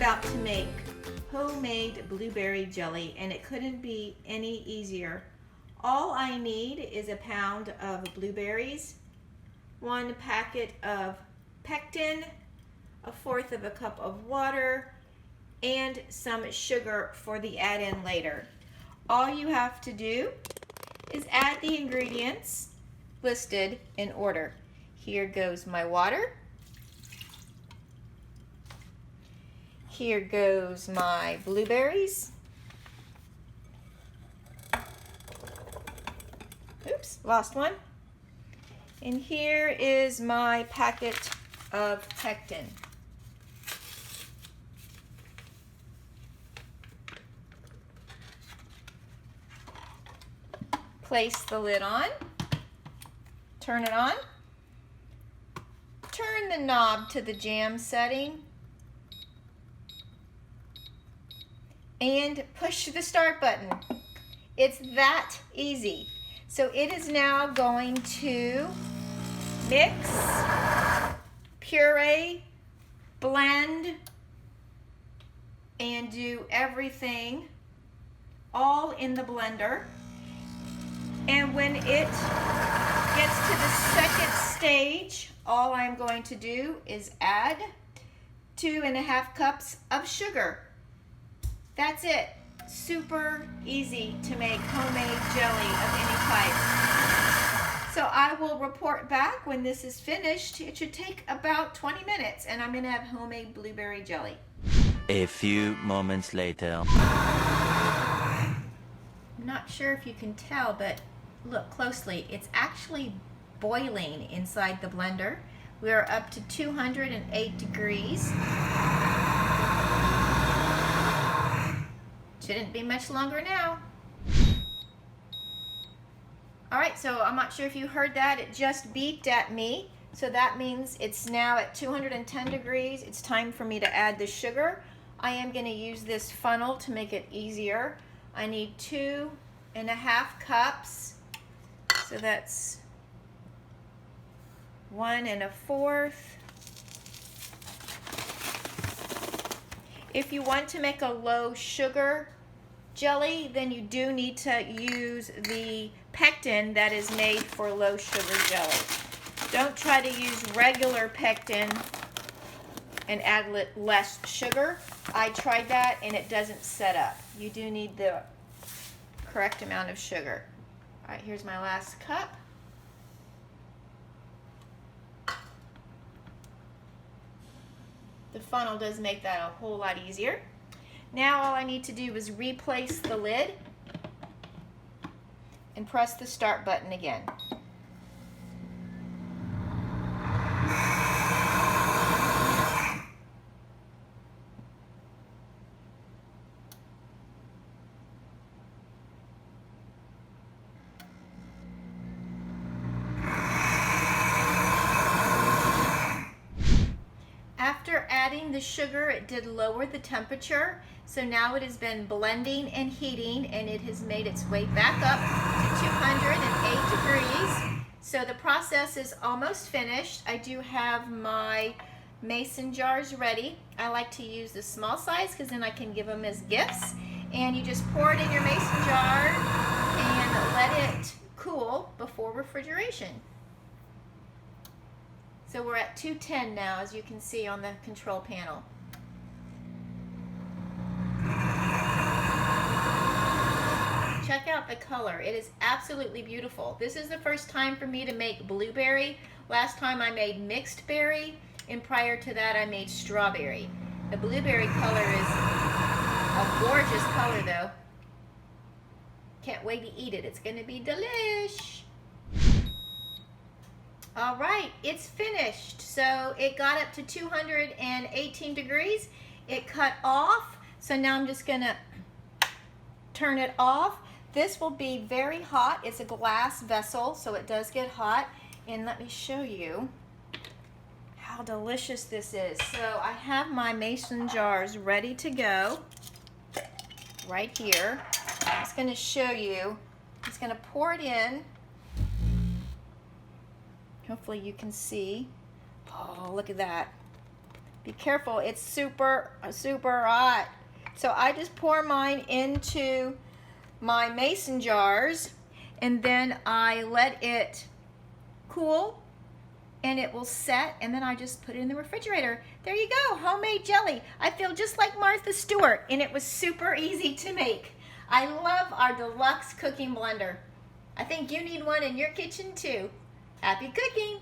about to make homemade blueberry jelly, and it couldn't be any easier. All I need is a pound of blueberries, 1 packet of pectin, 1/4 of a cup of water, and some sugar for the add-in later. All you have to do is add the ingredients listed in order. Here goes my water. Here goes my blueberries. Oops, lost one. And here is my packet of pectin. Place the lid on. Turn it on. Turn the knob to the jam setting. And push the start button. It's that easy. So it is now going to mix, puree, blend, and do everything all in the blender. And when it gets to the second stage, all I'm going to do is add 2½ cups of sugar. That's it. Super easy to make homemade jelly of any type. So I will report back when this is finished. It should take about 20 minutes, and I'm going to have homemade blueberry jelly. A few moments later. I'm not sure if you can tell, but look closely. It's actually boiling inside the blender. We are up to 208 degrees. Shouldn't be much longer now. All right, so I'm not sure if you heard that. It just beeped at me. So that means it's now at 210 degrees. It's time for me to add the sugar. I am going to use this funnel to make it easier. I need 2½ cups. So that's 1 1/4. If you want to make a low sugar jelly, then you do need to use the pectin that is made for low sugar jelly. Don't try to use regular pectin and add less sugar. I tried that and it doesn't set up. You do need the correct amount of sugar. All right, here's my last cup. The funnel does make that a whole lot easier. Now all I need to do is replace the lid and press the start button again. After adding the sugar, it did lower the temperature. So now it has been blending and heating, and it has made its way back up to 208 degrees. So the process is almost finished. I do have my mason jars ready. I like to use the small size because then I can give them as gifts. And you just pour it in your mason jar and let it cool before refrigeration. So we're at 210 now, as you can see on the control panel. Check out the color. It is absolutely beautiful. This is the first time for me to make blueberry. Last time I made mixed berry, and prior to that I made strawberry. The blueberry color is a gorgeous color though. Can't wait to eat it. It's going to be delish. All right, it's finished. So it got up to 218 degrees. It cut off. So now I'm just going to turn it off. This will be very hot. It's a glass vessel, so it does get hot. And let me show you how delicious this is. So I have my mason jars ready to go right here. I'm just going to show you. I'm just going to pour it in. Hopefully you can see. Oh, look at that. Be careful, it's super hot. So I just pour mine into my mason jars, and then I let it cool, and it will set, and then I just put it in the refrigerator. There you go, homemade jelly. I feel just like Martha Stewart, and it was super easy to make. I love our Deluxe Cooking Blender. I think you need one in your kitchen too. Happy cooking!